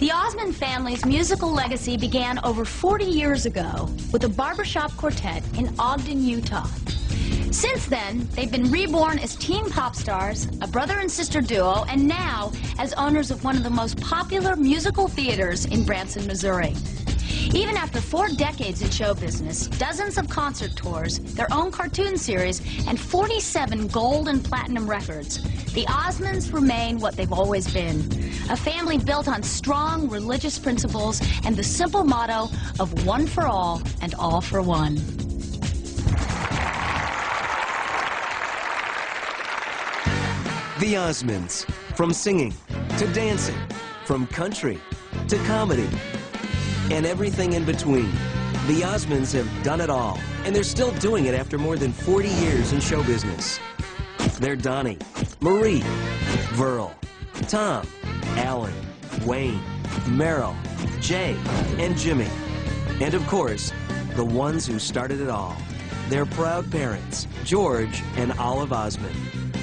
The Osmond family's musical legacy began over 40 years ago with a barbershop quartet in Ogden, Utah. Since then, they've been reborn as teen pop stars, a brother and sister duo, and now as owners of one of the most popular musical theaters in Branson, Missouri. Even after 4 decades in show business, dozens of concert tours, their own cartoon series, and 47 gold and platinum records, the Osmonds remain what they've always been. A family built on strong religious principles and the simple motto of one for all and all for one. The Osmonds, from singing to dancing, from country to comedy, and everything in between. The Osmonds have done it all, and they're still doing it after more than 40 years in show business. They're Donnie, Marie, Verl, Tom, Alan, Wayne, Merrill, Jay, and Jimmy. And of course, the ones who started it all. Their proud parents, George and Olive Osmond,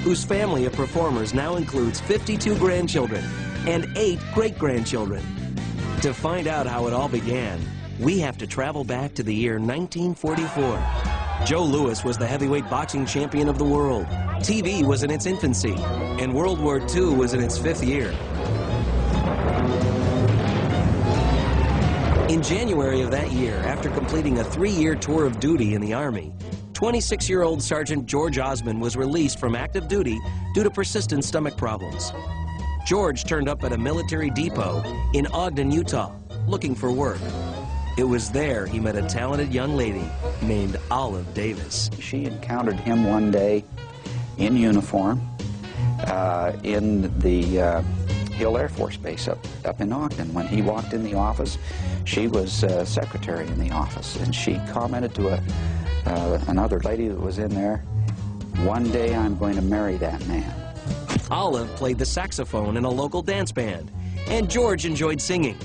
whose family of performers now includes 52 grandchildren and 8 great-grandchildren. To find out how it all began, we have to travel back to the year 1944. Joe Louis was the heavyweight boxing champion of the world. TV was in its infancy, and World War II was in its 5th year. In January of that year, after completing a 3-year tour of duty in the Army, 26-year-old Sergeant George Osmond was released from active duty due to persistent stomach problems. George turned up at a military depot in Ogden, Utah, looking for work. It was there he met a talented young lady named Olive Davis. She encountered him one day in uniform in the Hill Air Force Base up in Ogden. When he walked in the office, she was secretary in the office, and she commented to another lady that was in there, "One day I'm going to marry that man." Olive played the saxophone in a local dance band, and George enjoyed singing.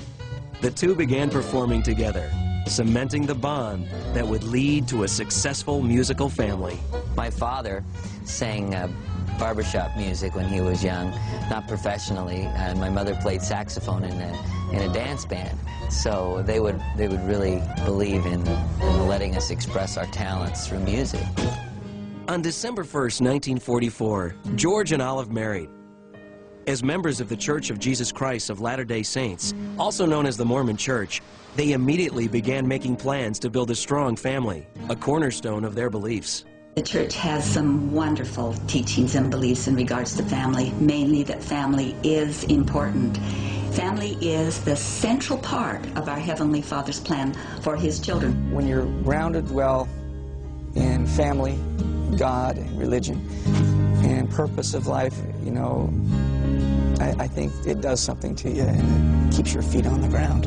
The two began performing together, cementing the bond that would lead to a successful musical family. My father sang barbershop music when he was young, not professionally, and my mother played saxophone in a dance band. So they would really believe in letting us express our talents through music. On December 1st, 1944, George and Olive married. As members of the Church of Jesus Christ of Latter-day Saints, also known as the Mormon Church, they immediately began making plans to build a strong family, a cornerstone of their beliefs. The church has some wonderful teachings and beliefs in regards to family, mainly that family is important. Family is the central part of our Heavenly Father's plan for His children. When you're grounded well in family, God, and religion, and purpose of life, you know, I think it does something to you, and it keeps your feet on the ground.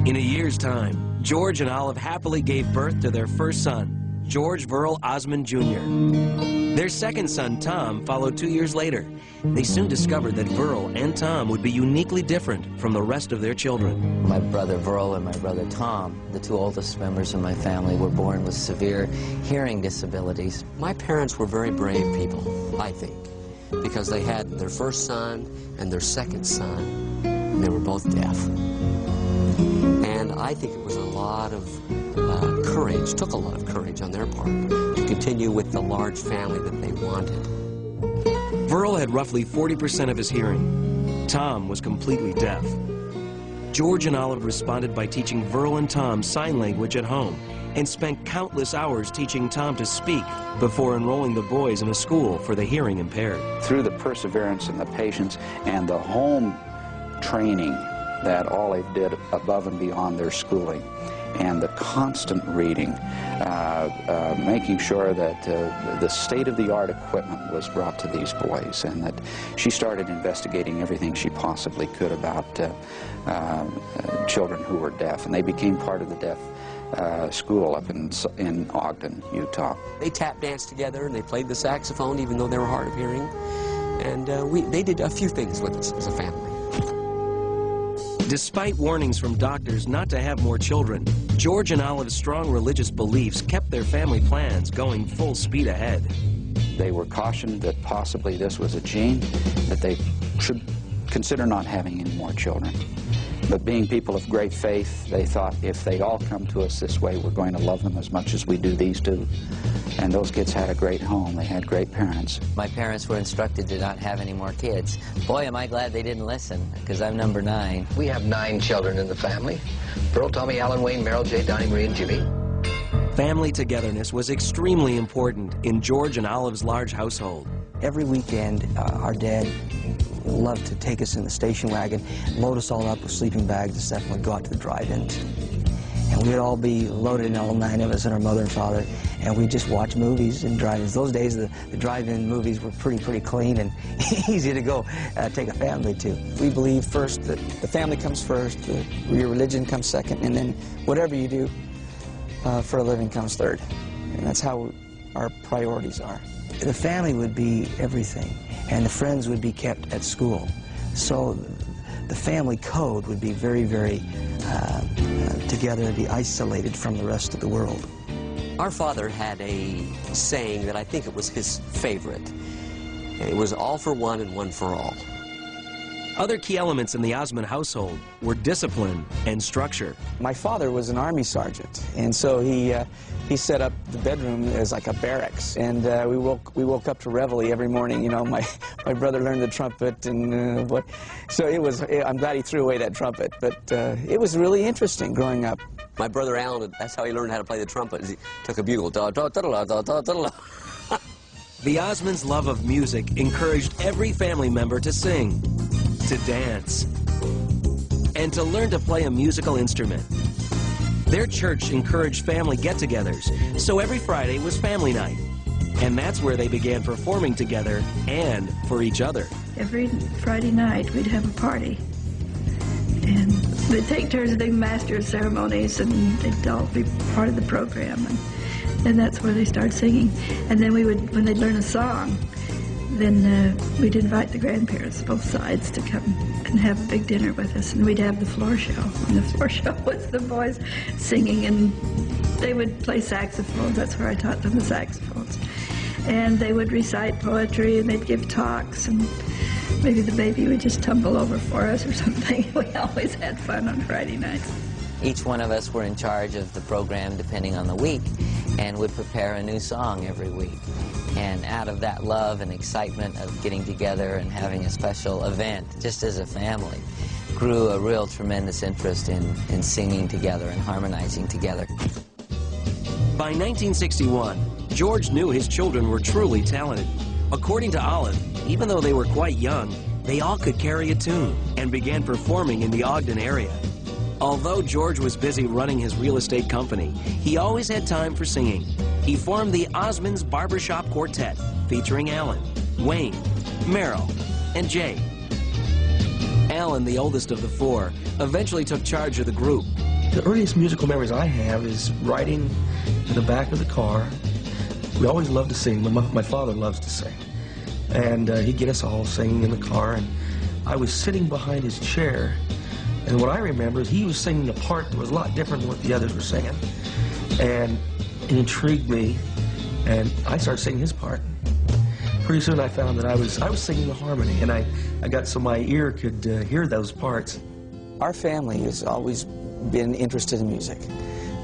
In a year's time, George and Olive happily gave birth to their first son, George Verl Osmond Jr. Their second son, Tom, followed 2 years later. They soon discovered that Verl and Tom would be uniquely different from the rest of their children. My brother Verl and my brother Tom, the 2 oldest members of my family, were born with severe hearing disabilities. My parents were very brave people, I think, because they had their first son and their second son, and they were both deaf. And I think it was a lot of courage, took a lot of courage on their part to continue with the large family that they wanted. Verl had roughly 40% of his hearing. Tom was completely deaf. George and Olive responded by teaching Verl and Tom sign language at home and spent countless hours teaching Tom to speak before enrolling the boys in a school for the hearing impaired. Through the perseverance and the patience and the home training that Olive did above and beyond their schooling, and the constant reading, making sure that the state-of-the-art equipment was brought to these boys, and that she started investigating everything she possibly could about children who were deaf, and they became part of the deaf school up in Ogden, Utah. They tap danced together, and they played the saxophone even though they were hard of hearing, and they did a few things with us as a family. Despite warnings from doctors not to have more children, George and Olive's strong religious beliefs kept their family plans going full speed ahead. They were cautioned that possibly this was a gene that they should consider not having any more children. But being people of great faith, they thought if they all come to us this way, we're going to love them as much as we do these two. And those kids had a great home. They had great parents. My parents were instructed to not have any more kids. Boy, am I glad they didn't listen, because I'm number 9. We have 9 children in the family. Pearl, Tommy, Alan, Wayne, Merrill, Jay, Donnie, Marie, and Jimmy. Family togetherness was extremely important in George and Olive's large household. Every weekend, our dad loved to take us in the station wagon, load us all up with sleeping bags and stuff, and we'd go out to the drive-ins. And we'd all be loaded in, all 9 of us, and our mother and father, and we'd just watch movies and drive-ins. Those days, the drive-in movies were pretty clean and easy to go take a family to. We believe first that the family comes first, your religion comes second, and then whatever you do for a living comes third. And that's how our priorities are. The family would be everything, and the friends would be kept at school. So the family code would be very together and be isolated from the rest of the world. Our father had a saying that I think it was his favorite. It was all for one and one for all. Other key elements in the Osmond household were discipline and structure. My father was an Army sergeant, and so he set up the bedroom as like a barracks. And we woke up to reveille every morning. You know, my brother learned the trumpet, and so it was. I'm glad he threw away that trumpet, but it was really interesting growing up. My brother Alan, that's how he learned how to play the trumpet. He took a bugle. Da, da, da, da, da, da, da. The Osmonds' love of music encouraged every family member to sing, to dance, and to learn to play a musical instrument. Their church encouraged family get-togethers, so every Friday was family night. And that's where they began performing together and for each other. Every Friday night we'd have a party. And they'd take turns doing master of ceremonies, and they'd all be part of the program. And that's where they started singing. And then we would, when they'd learn a song, then we'd invite the grandparents, both sides, to come and have a big dinner with us. And we'd have the floor show. And the floor show was the boys singing, and they would play saxophones. That's where I taught them the saxophones. And they would recite poetry, and they'd give talks, and maybe the baby would just tumble over for us or something. We always had fun on Friday nights. Each one of us were in charge of the program depending on the week, and would prepare a new song every week. And out of that love and excitement of getting together and having a special event, just as a family, grew a real tremendous interest in singing together and harmonizing together. By 1961, George knew his children were truly talented. According to Olive, even though they were quite young, they all could carry a tune and began performing in the Ogden area. Although George was busy running his real estate company, he always had time for singing. He formed the Osmonds Barbershop Quartet, featuring Alan, Wayne, Merrill, and Jay. Alan, the oldest of the 4, eventually took charge of the group. The earliest musical memories I have is riding in the back of the car. We always loved to sing. My father loves to sing. And he'd get us all singing in the car, and I was sitting behind his chair. And what I remember is he was singing a part that was a lot different than what the others were singing. And it intrigued me, and I started singing his part. Pretty soon I found that I was singing the harmony, and I got so my ear could hear those parts. Our family has always been interested in music.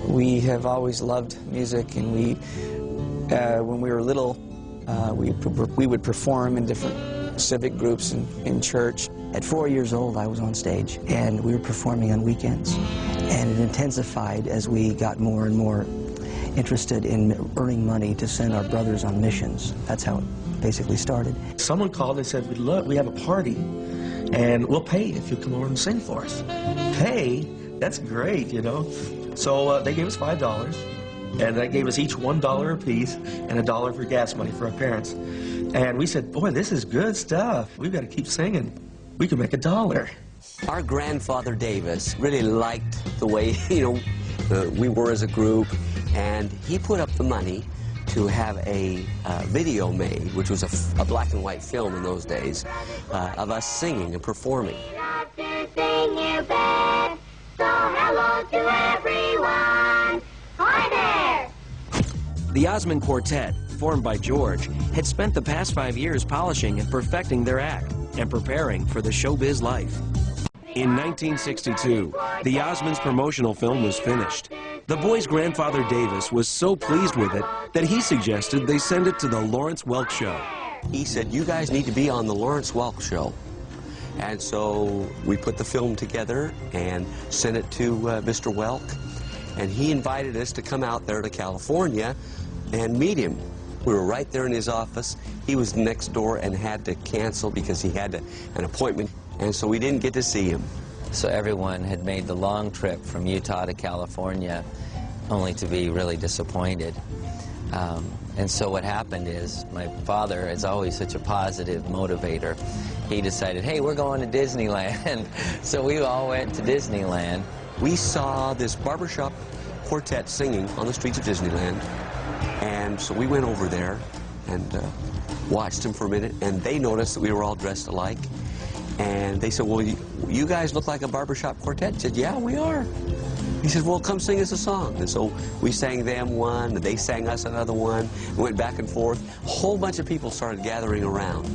We have always loved music, and when we were little, we would perform in different civic groups in church. At 4 years old, I was on stage, and we were performing on weekends. And it intensified as we got more and more interested in earning money to send our brothers on missions. That's how it basically started. Someone called and said, we have a party, and we'll pay if you come over and sing for us. Pay? That's great, you know. So they gave us $5, and that gave us each $1 apiece and $1 for gas money for our parents. And we said, boy, this is good stuff. We've got to keep singing. We can make $1. Our grandfather Davis really liked the way, we were as a group, and he put up the money to have a video made, which was a black and white film in those days, of us singing and performing. Love to sing you best, so hello to everyone. Hi there! The Osmond Quartet, formed by George, had spent the past 5 years polishing and perfecting their act. and preparing for the showbiz life. In 1962, the Osmonds promotional film was finished. The boys' grandfather Davis was so pleased with it that he suggested they send it to the Lawrence Welk Show. He said, you guys need to be on the Lawrence Welk Show. And so we put the film together and sent it to Mr. Welk. And he invited us to come out there to California and meet him. We were right there in his office. He was next door and had to cancel because he had an appointment. And so we didn't get to see him. So everyone had made the long trip from Utah to California only to be really disappointed. And so what happened is my father is always such a positive motivator. He decided, hey, we're going to Disneyland. So we all went to Disneyland. We saw this barbershop quartet singing on the streets of Disneyland. And so we went over there and watched them for a minute. And they noticed that we were all dressed alike. And they said, well, you guys look like a barbershop quartet. I said, yeah, we are. He said, well, come sing us a song. And so we sang them one, and they sang us another one. We went back and forth. A whole bunch of people started gathering around.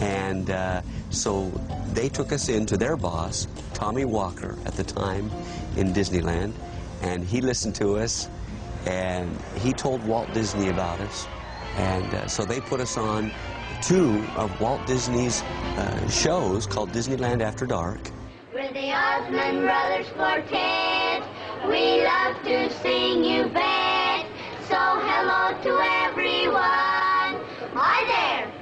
And so they took us in to their boss, Tommy Walker, at the time in Disneyland. And he listened to us, and he told Walt Disney about us. And so they put us on 2 of Walt Disney's shows called Disneyland After Dark. We're the Osmond Brothers Quartet. We love to sing, you bet. So hello to everyone. Hi there.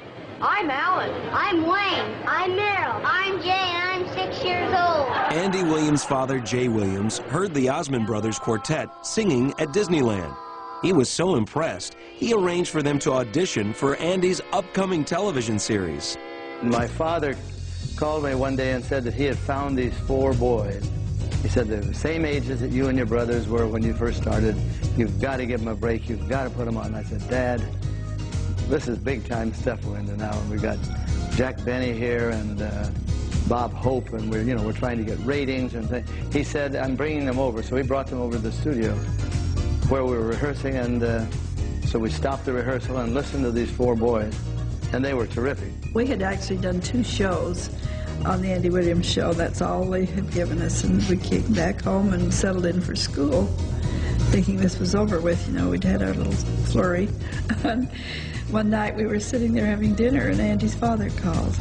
I'm Alan. I'm Wayne. I'm Meryl. I'm Jay, and I'm 6 years old. Andy Williams' father, Jay Williams, heard the Osmond Brothers Quartet singing at Disneyland. He was so impressed, he arranged for them to audition for Andy's upcoming television series. My father called me one day and said that he had found these 4 boys. He said they're the same ages that you and your brothers were when you first started. You've got to give them a break. You've got to put them on. I said, Dad, this is big-time stuff we're into now. And we got Jack Benny here and Bob Hope, and we're trying to get ratings and things. He said, I'm bringing them over. So he brought them over to the studio where we were rehearsing, and so we stopped the rehearsal and listened to these 4 boys, and they were terrific. We had actually done 2 shows on the Andy Williams show. That's all they had given us, and we came back home and settled in for school, thinking this was over with. We'd had our little flurry. And one night we were sitting there having dinner, and Andy's father called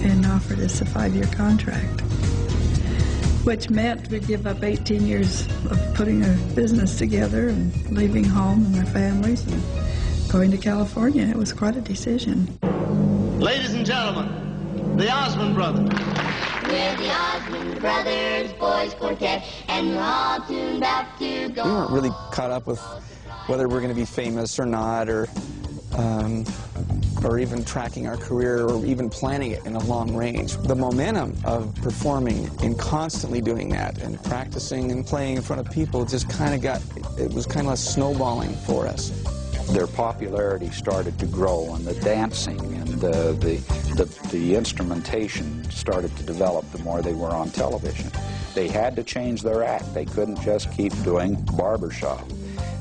and offered us a 5-year contract, which meant we'd give up 18 years of putting a business together and leaving home and our families and going to California. It was quite a decision. Ladies and gentlemen, the Osmond Brothers. We're the Osmond Brothers Boys Quartet, and we're all tuned up to go. We weren't really caught up with whether we're going to be famous or not, or even tracking our career, or even planning it in a long range. The momentum of performing and constantly doing that and practicing and playing in front of people just kind of it was kind of snowballing for us. Their popularity started to grow, and the dancing and the instrumentation started to develop the more they were on television. They had to change their act. They couldn't just keep doing barbershop.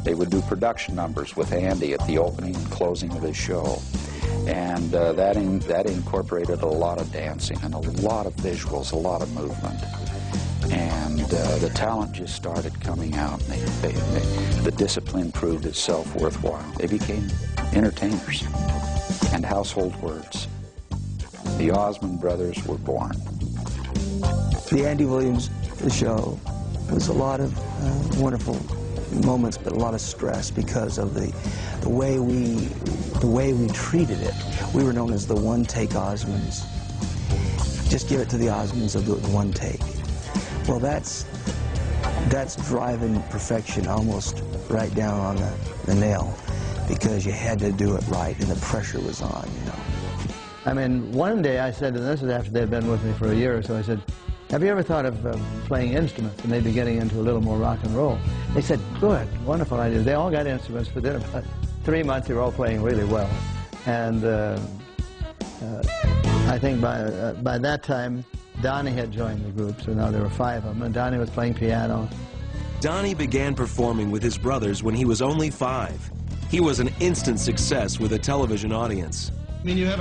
They would do production numbers with Andy at the opening and closing of his show. And that incorporated a lot of dancing and a lot of visuals, a lot of movement. And the talent just started coming out. The discipline proved itself worthwhile. They became entertainers and household words. The Osmond Brothers were born. The Andy Williams show was a lot of wonderful moments, but a lot of stress because of the way we treated it. We were known as the one-take Osmonds. Just give it to the Osmonds, they'll do it in one take. Well, that's driving perfection almost right down on the nail, because you had to do it right, and the pressure was on, I mean, one day I said, and this is after they'd been with me for a year or so, I said, have you ever thought of playing instruments and maybe getting into a little more rock and roll? They said, good, wonderful idea. They all got instruments, but in about 3 months they were all playing really well. And I think by that time, Donnie had joined the group, so now there were 5 of them, and Donnie was playing piano. Donnie began performing with his brothers when he was only 5. He was an instant success with a television audience. I mean, you have a